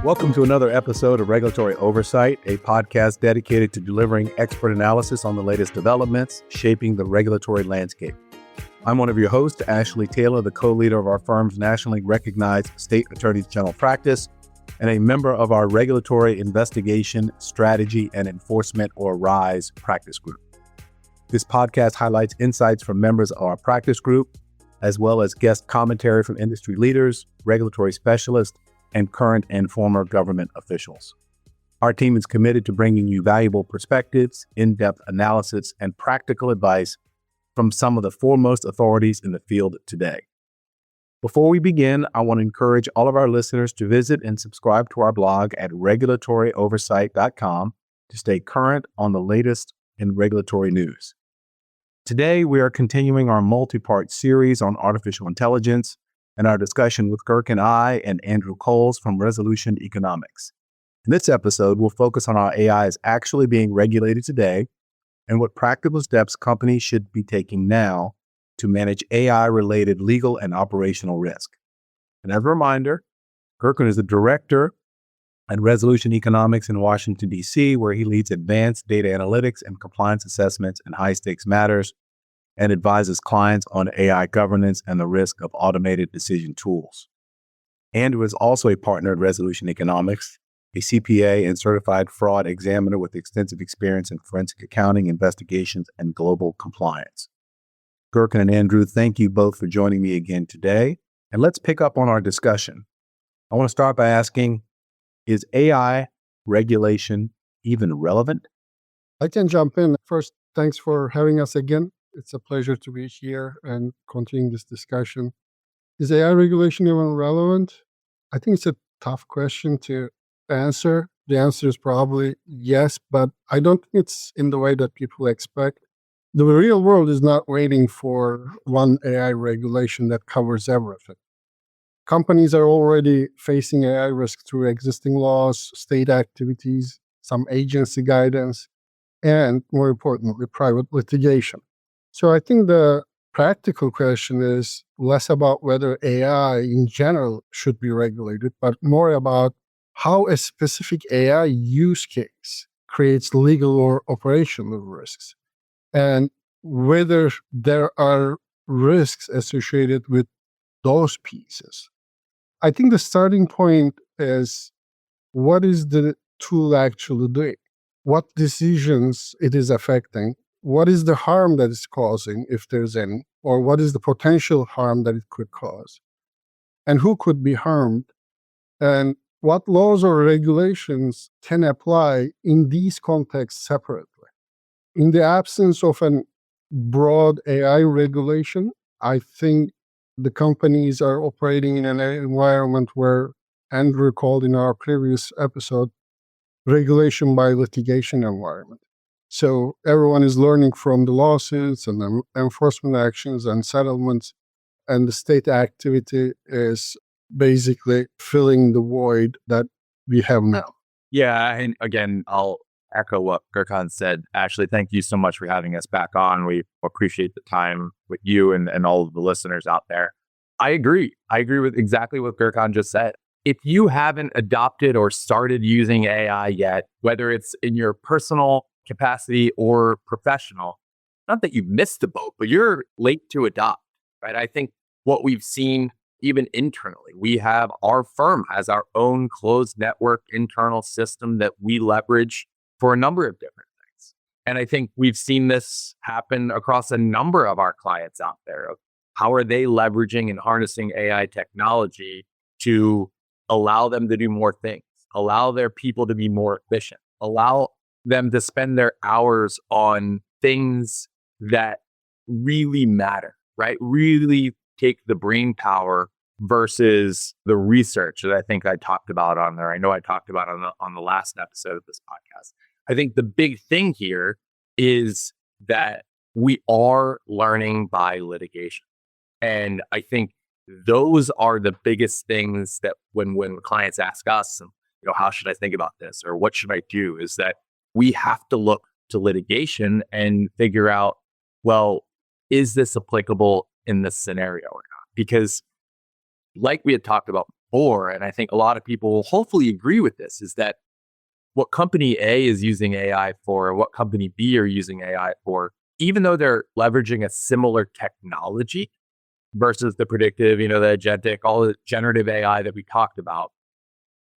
Welcome to another episode of Regulatory Oversight, a podcast dedicated to delivering expert analysis on the latest developments shaping the regulatory landscape. I'm one of your hosts, Ashley Taylor, the co-leader of our firm's nationally recognized State Attorneys General practice and a member of our Regulatory Investigation, Strategy, and Enforcement, or RISE, practice group. This podcast highlights insights from members of our practice group, as well as guest commentary from industry leaders, regulatory specialists, and current and former government officials. Our team is committed to bringing you valuable perspectives, in-depth analysis, and practical advice from some of the foremost authorities in the field today. Before we begin, I want to encourage all of our listeners to visit and subscribe to our blog at regulatoryoversight.com to stay current on the latest in regulatory news. Today, we are continuing our multipart series on artificial intelligence and our discussion with Gurkan and Andrew Coles from Resolution Economics. In this episode, we'll focus on how AI is actually being regulated today and what practical steps companies should be taking now to manage AI-related legal and operational risk. And as a reminder, Gurkan is the director at Resolution Economics in Washington, D.C., where he leads advanced data analytics and compliance assessments in high-stakes matters and advises clients on AI governance and the risk of automated decision tools. Andrew is also a partner at Resolution Economics, a CPA and certified fraud examiner with extensive experience in forensic accounting, investigations, and global compliance. Gurkan and Andrew, thank you both for joining me again today. And let's pick up on our discussion. I want to start by asking, is AI regulation even relevant? I can jump in. First, thanks for having us again. It's a pleasure to be here and continuing this discussion. Is AI regulation even relevant? I think it's a tough question to answer. The answer is probably yes, but I don't think it's in the way that people expect. The real world is not waiting for one AI regulation that covers everything. Companies are already facing AI risk through existing laws, state activities, some agency guidance, and more importantly, private litigation. So I think the practical question is less about whether AI in general should be regulated, but more about how a specific AI use case creates legal or operational risks, and whether there are risks associated with those pieces. I think the starting point is, what is the tool actually doing? What decisions it is affecting? What is the harm that it's causing, if there's any, or what is the potential harm that it could cause? And who could be harmed? And what laws or regulations can apply in these contexts separately? In the absence of a broad AI regulation, I think the companies are operating in an environment where Andrew called in our previous episode, regulation by litigation environment. So everyone is learning from the lawsuits and enforcement actions and settlements, and the state activity is basically filling the void that we have now. Yeah, and again, I'll echo what Gurkan said. Ashley, thank you so much for having us back on. We appreciate the time with you and all of the listeners out there. I agree. I agree with exactly what Gurkan just said. If you haven't adopted or started using AI yet, whether it's in your personal capacity or professional, not that you've missed the boat, but you're late to adopt, right? I think what we've seen even internally, our firm has our own closed network internal system that we leverage for a number of different things. And I think we've seen this happen across a number of our clients out there. How are they leveraging and harnessing AI technology to allow them to do more things, allow their people to be more efficient, allow them to spend their hours on things that really matter, right? Really take the brain power versus the research that I think I talked about on there. I know I talked about on the last episode of this podcast. I think the big thing here is that we are learning by litigation. And I think those are the biggest things that when clients ask us, how should I think about this? Or what should I do? Is that we have to look to litigation and figure out, well, is this applicable in this scenario or not? Because like we had talked about before, and I think a lot of people will hopefully agree with this, is that what company A is using AI for, what company B are using AI for, even though they're leveraging a similar technology versus the predictive, the agentic, all the generative AI that we talked about,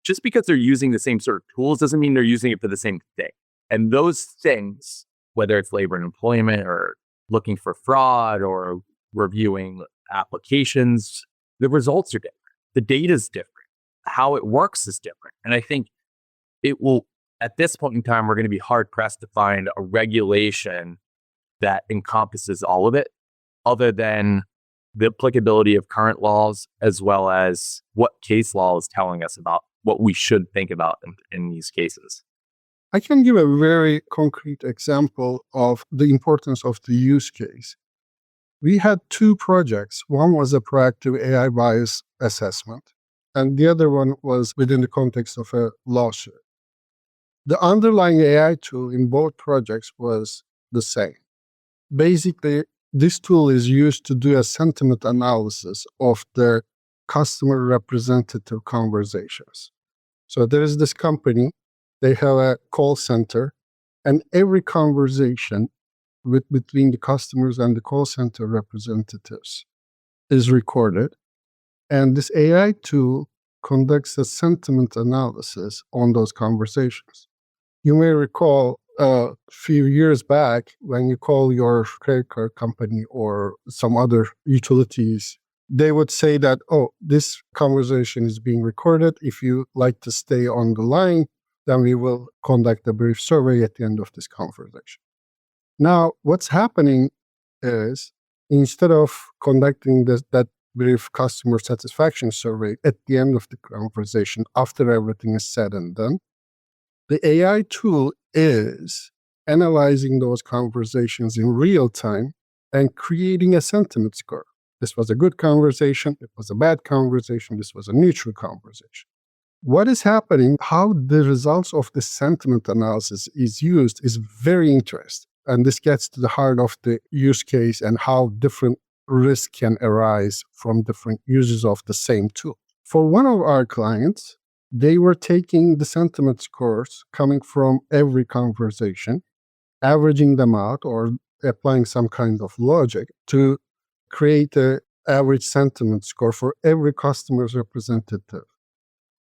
just because they're using the same sort of tools doesn't mean they're using it for the same thing. And those things, whether it's labor and employment or looking for fraud or reviewing applications, the results are different. The data is different. How it works is different. And I think it will, at this point in time, we're going to be hard pressed to find a regulation that encompasses all of it, other than the applicability of current laws, as well as what case law is telling us about what we should think about in these cases. I can give a very concrete example of the importance of the use case. We had two projects. One was a proactive AI bias assessment, and the other one was within the context of a lawsuit. The underlying AI tool in both projects was the same. Basically, this tool is used to do a sentiment analysis of the customer representative conversations. So there is this company, they have a call center, and every conversation between the customers and the call center representatives is recorded. And this AI tool conducts a sentiment analysis on those conversations. You may recall a few years back when you call your credit card company or some other utilities, they would say that, oh, this conversation is being recorded. If you like to stay on the line, then we will conduct a brief survey at the end of this conversation. Now, what's happening is instead of conducting that brief customer satisfaction survey at the end of the conversation, after everything is said and done, the AI tool is analyzing those conversations in real time and creating a sentiment score. This was a good conversation. It was a bad conversation. This was a neutral conversation. What is happening, how the results of the sentiment analysis is used is very interesting. And this gets to the heart of the use case and how different risks can arise from different uses of the same tool. For one of our clients, they were taking the sentiment scores coming from every conversation, averaging them out or applying some kind of logic to create an average sentiment score for every customer's representative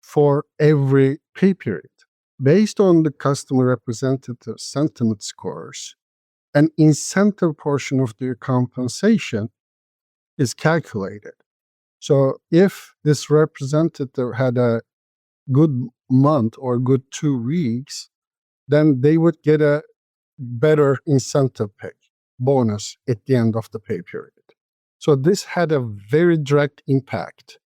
for every pay period. Based on the customer representative sentiment scores, an incentive portion of their compensation is calculated. So if this representative had a good month or good 2 weeks, then they would get a better incentive pay bonus at the end of the pay period. So this had a very direct impact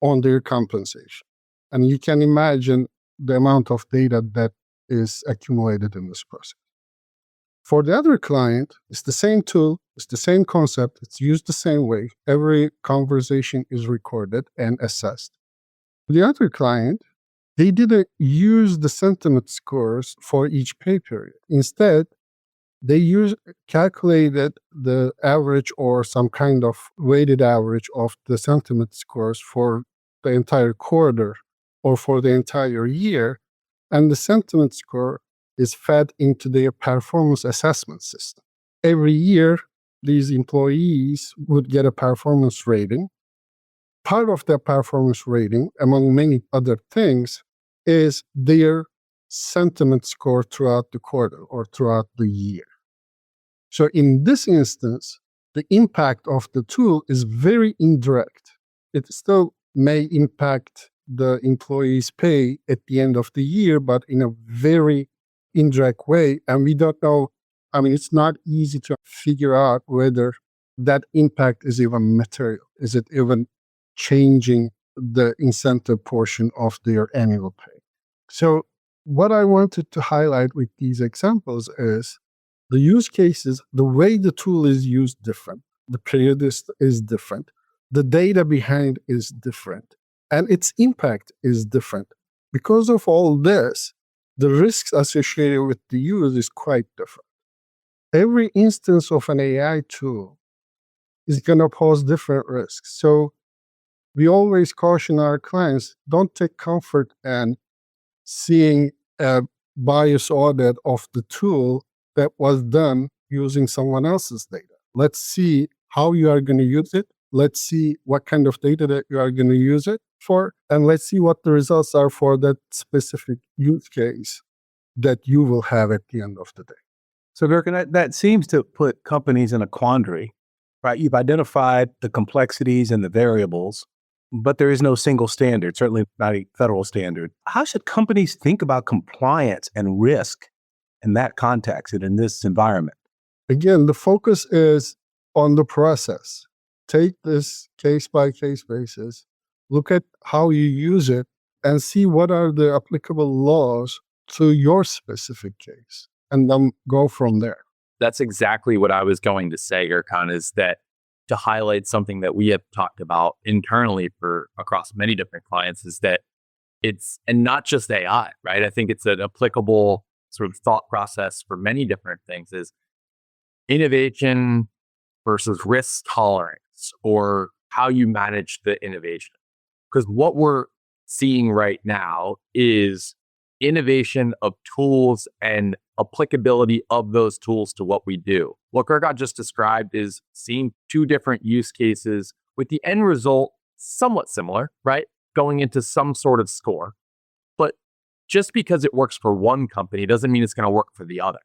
on their compensation. And you can imagine the amount of data that is accumulated in this process. For the other client, it's the same tool, it's the same concept, it's used the same way. Every conversation is recorded and assessed. The other client, they didn't use the sentiment scores for each pay period. Instead, they calculated the average or some kind of weighted average of the sentiment scores for the entire quarter or for the entire year, and the sentiment score is fed into their performance assessment system. Every year, these employees would get a performance rating. Part of their performance rating, among many other things, is their sentiment score throughout the quarter or throughout the year. So in this instance, the impact of the tool is very indirect. It still may impact the employee's pay at the end of the year, but in a very indirect way. And we don't know, it's not easy to figure out whether that impact is even material. Is it even changing the incentive portion of their annual pay? So what I wanted to highlight with these examples is the use cases, the way the tool is used different, the period is different, the data behind is different, and its impact is different. Because of all this, the risks associated with the use is quite different. Every instance of an AI tool is going to pose different risks. So we always caution our clients, don't take comfort in seeing a bias audit of the tool that was done using someone else's data. Let's see how you are going to use it. Let's see what kind of data that you are going to use it for, and let's see what the results are for that specific use case that you will have at the end of the day. So, Gurkan, that seems to put companies in a quandary, right? You've identified the complexities and the variables, but there is no single standard, certainly not a federal standard. How should companies think about compliance and risk in that context and in this environment? Again, the focus is on the process. Take this case-by-case basis, look at how you use it, and see what are the applicable laws to your specific case, and then go from there. That's exactly what I was going to say, Gurkan, is that to highlight something that we have talked about internally for across many different clients is that it's, and not just AI, right? I think it's an applicable sort of thought process for many different things, is innovation versus risk tolerance, or how you manage the innovation. Because what we're seeing right now is innovation of tools and applicability of those tools to what we do. What Gurkan just described is seeing two different use cases with the end result somewhat similar, right? Going into some sort of score. But just because it works for one company doesn't mean it's going to work for the other.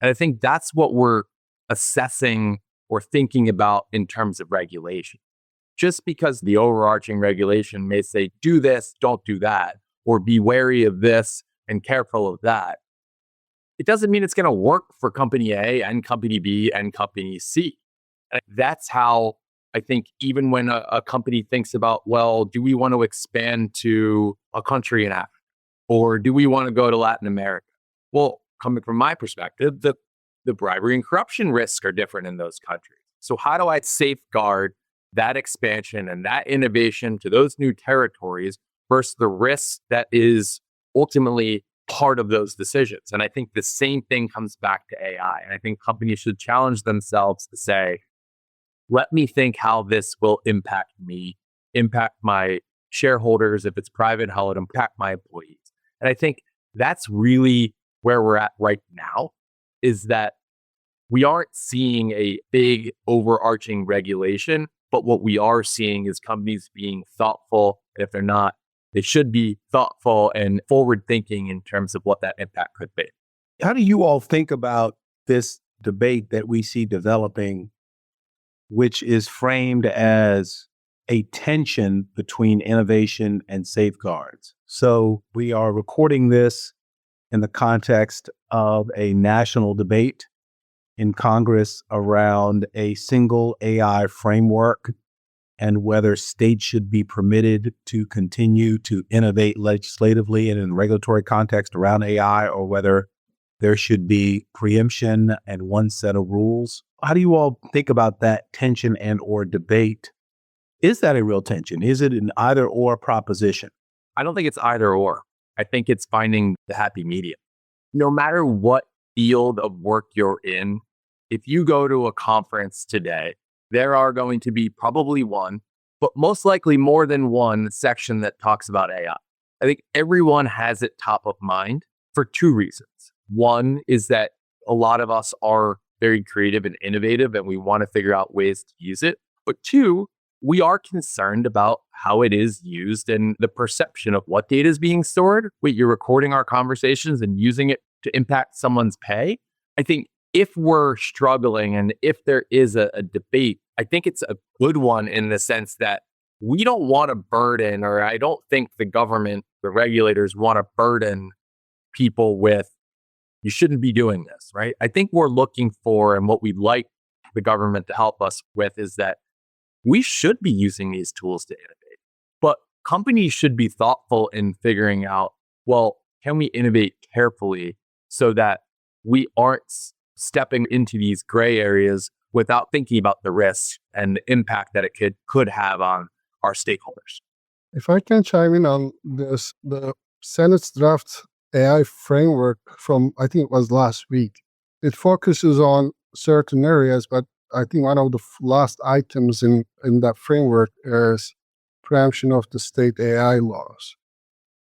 And I think that's what we're assessing or thinking about in terms of regulation. Just because the overarching regulation may say, do this, don't do that, or be wary of this and careful of that, it doesn't mean it's going to work for company A and company B and company C. And that's how I think even when a company thinks about, well, do we want to expand to a country in Africa? Or do we want to go to Latin America? Well, coming from my perspective, the bribery and corruption risks are different in those countries. So how do I safeguard that expansion and that innovation to those new territories versus the risk that is ultimately part of those decisions? And I think the same thing comes back to AI. And I think companies should challenge themselves to say, let me think how this will impact me, impact my shareholders. If it's private, how it impact my employees. And I think that's really where we're at right now, is that we aren't seeing a big overarching regulation, but what we are seeing is companies being thoughtful. And if they're not, they should be thoughtful and forward thinking in terms of what that impact could be. How do you all think about this debate that we see developing, which is framed as a tension between innovation and safeguards? So we are recording this in the context of a national debate in Congress around a single AI framework and whether states should be permitted to continue to innovate legislatively and in regulatory context around AI, or whether there should be preemption and one set of rules. How do you all think about that tension and or debate? Is that a real tension? Is it an either or proposition? I don't think it's either or. I think it's finding the happy medium. No matter what field of work you're in, if you go to a conference today, there are going to be probably one, but most likely more than one section that talks about AI. I think everyone has it top of mind for two reasons. One is that a lot of us are very creative and innovative, and we want to figure out ways to use it. But two, we are concerned about how it is used and the perception of what data is being stored. Wait, you're recording our conversations and using it to impact someone's pay? I think if we're struggling and if there is a debate, I think it's a good one in the sense that we don't want to burden, or I don't think the government, the regulators want to burden people with, you shouldn't be doing this, right? I think we're looking for, and what we'd like the government to help us with, is that we should be using these tools to innovate. But companies should be thoughtful in figuring out, well, can we innovate carefully so that we aren't stepping into these gray areas without thinking about the risks and the impact that it could have on our stakeholders. If I can chime in on this, the Senate's draft AI framework from, I think it was last week, it focuses on certain areas, but I think one of the last items in that framework is preemption of the state AI laws.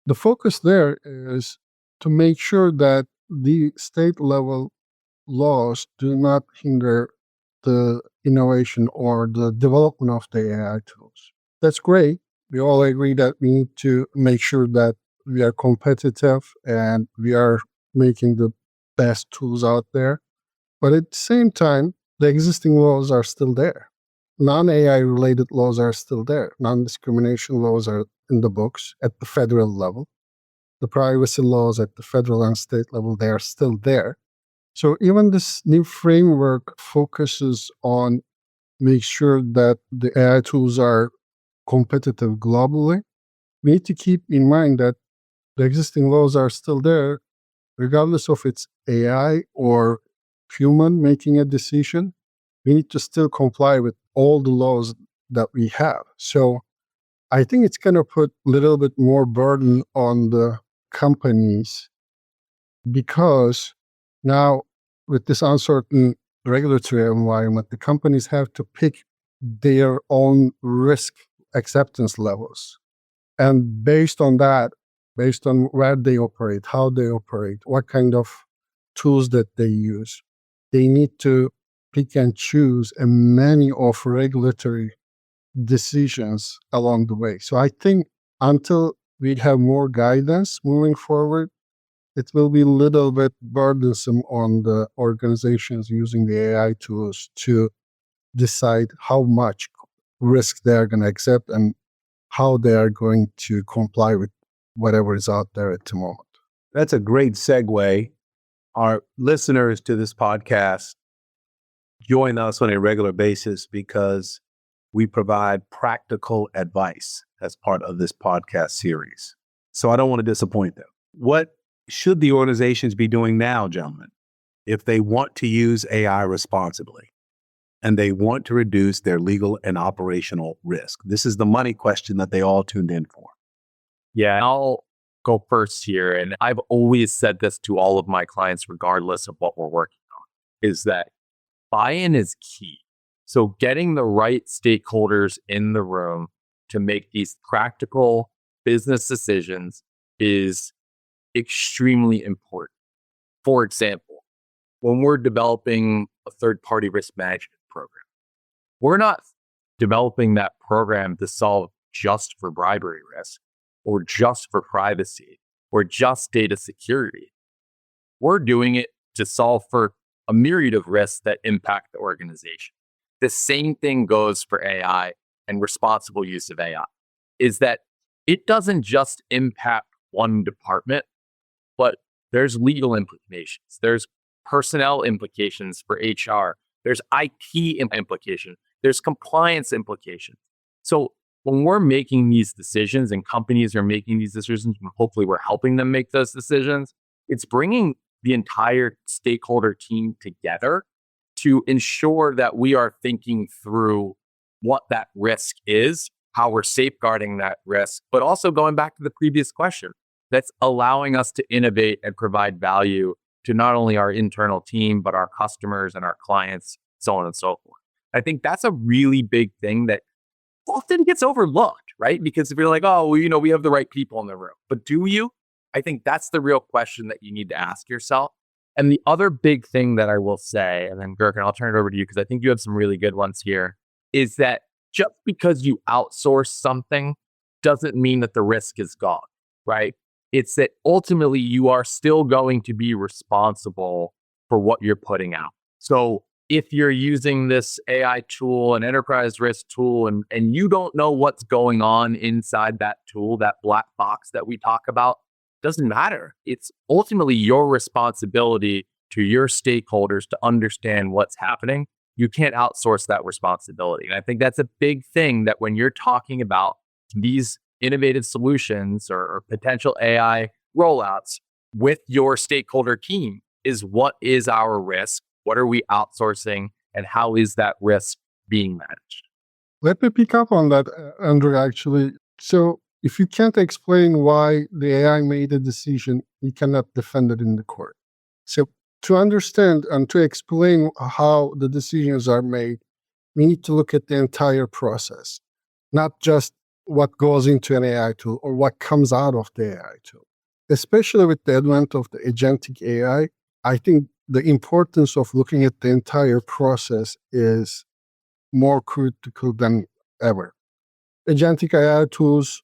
The focus there is to make sure that the state level laws do not hinder the innovation or the development of the AI tools. That's great. We all agree that we need to make sure that we are competitive and we are making the best tools out there. But at the same time, the existing laws are still there. Non-AI related laws are still there. Non-discrimination laws are in the books at the federal level. The privacy laws at the federal and state level, they are still there. So even this new framework focuses on make sure that the AI tools are competitive globally. We need to keep in mind that the existing laws are still there, regardless of it's AI or human making a decision. We need to still comply with all the laws that we have. So I think it's going to put a little bit more burden on the companies because now with this uncertain regulatory environment, the companies have to pick their own risk acceptance levels. And based on that, based on where they operate, how they operate, what kind of tools that they use, they need to pick and choose a many of regulatory decisions along the way. So I think until we have more guidance moving forward, it will be a little bit burdensome on the organizations using the AI tools to decide how much risk they're going to accept and how they are going to comply with whatever is out there at the moment. That's a great segue. Our listeners to this podcast join us on a regular basis because we provide practical advice as part of this podcast series. So I don't want to disappoint them. What should the organizations be doing now, gentlemen, if they want to use AI responsibly and they want to reduce their legal and operational risk? This is the money question that they all tuned in for. Yeah, I'll go first here. And I've always said this to all of my clients, regardless of what we're working on, is that buy-in is key. So getting the right stakeholders in the room to make these practical business decisions is extremely important. For example, when we're developing a third-party risk management program, we're not developing that program to solve just for bribery risk or just for privacy or just data security. We're doing it to solve for a myriad of risks that impact the organization. The same thing goes for AI and responsible use of AI, is that it doesn't just impact one department, but there's legal implications. There's personnel implications for HR. There's IT implications. There's compliance implications. So when we're making these decisions and companies are making these decisions, and hopefully we're helping them make those decisions, it's bringing the entire stakeholder team together to ensure that we are thinking through what that risk is, how we're safeguarding that risk, but also going back to the previous question, that's allowing us to innovate and provide value to not only our internal team, but our customers and our clients, so on and so forth. I think that's a really big thing that often gets overlooked, right? Because if you're like, oh, well, we have the right people in the room, but do you? I think that's the real question that you need to ask yourself. And the other big thing that I will say, and then Gurkan, I'll turn it over to you because I think you have some really good ones here, is that just because you outsource something doesn't mean that the risk is gone, right? It's that ultimately you are still going to be responsible for what you're putting out. So if you're using this AI tool, an enterprise risk tool, and you don't know what's going on inside that tool, that black box that we talk about, doesn't matter. It's ultimately your responsibility to your stakeholders to understand what's happening. You can't outsource that responsibility. And I think that's a big thing that when you're talking about these innovative solutions or potential AI rollouts with your stakeholder team is what is our risk? What are we outsourcing? And how is that risk being managed? Let me pick up on that, Andrew, actually. So if you can't explain why the AI made a decision, you cannot defend it in the court. So to understand and to explain how the decisions are made, we need to look at the entire process, not just what goes into an AI tool or what comes out of the AI tool. Especially with the advent of the agentic AI, I think the importance of looking at the entire process is more critical than ever. Agentic AI tools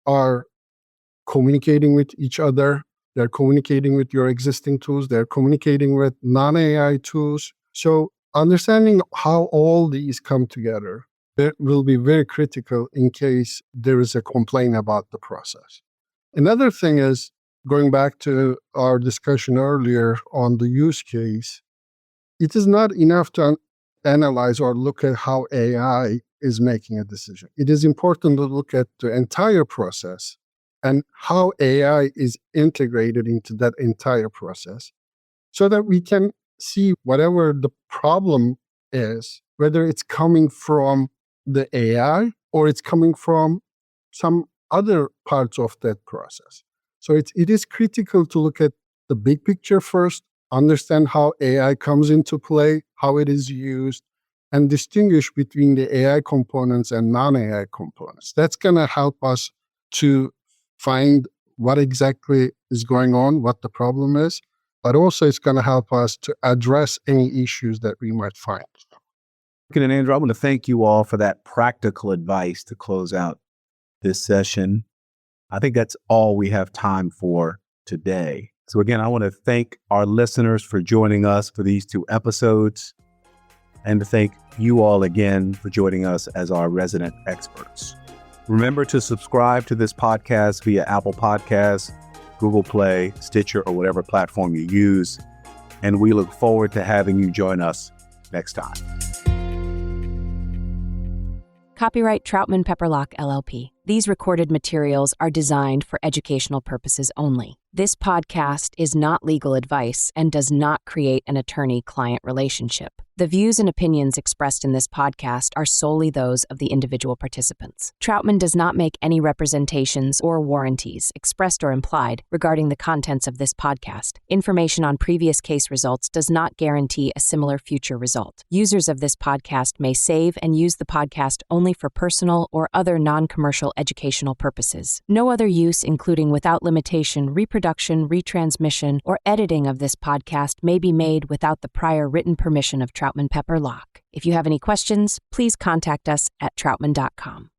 are communicating with each other. They're communicating with your existing tools. They're communicating with non-AI tools. So understanding how all these come together will be very critical in case there is a complaint about the process. Another thing is, going back to our discussion earlier on the use case, it is not enough to analyze or look at how AI is making a decision. It is important to look at the entire process and how AI is integrated into that entire process so that we can see whatever the problem is, whether it's coming from the AI or it's coming from some other parts of that process. So it is critical to look at the big picture first, understand how AI comes into play, how it is used, and distinguish between the AI components and non-AI components. That's going to help us to find what exactly is going on, what the problem is, but also it's going to help us to address any issues that we might find. Gurkan and Andrew, I want to thank you all for that practical advice to close out this session. I think that's all we have time for today. So again, I want to thank our listeners for joining us for these 2 episodes, and to thank you all again for joining us as our resident experts. Remember to subscribe to this podcast via Apple Podcasts, Google Play, Stitcher, or whatever platform you use. And we look forward to having you join us next time. Copyright Troutman Pepperlock, LLP. These recorded materials are designed for educational purposes only. This podcast is not legal advice and does not create an attorney-client relationship. The views and opinions expressed in this podcast are solely those of the individual participants. Troutman does not make any representations or warranties, expressed or implied, regarding the contents of this podcast. Information on previous case results does not guarantee a similar future result. Users of this podcast may save and use the podcast only for personal or other non-commercial educational purposes. No other use, including without limitation, reproduction, retransmission, or editing of this podcast may be made without the prior written permission of Troutman Pepperlock. If you have any questions, please contact us at troutman.com.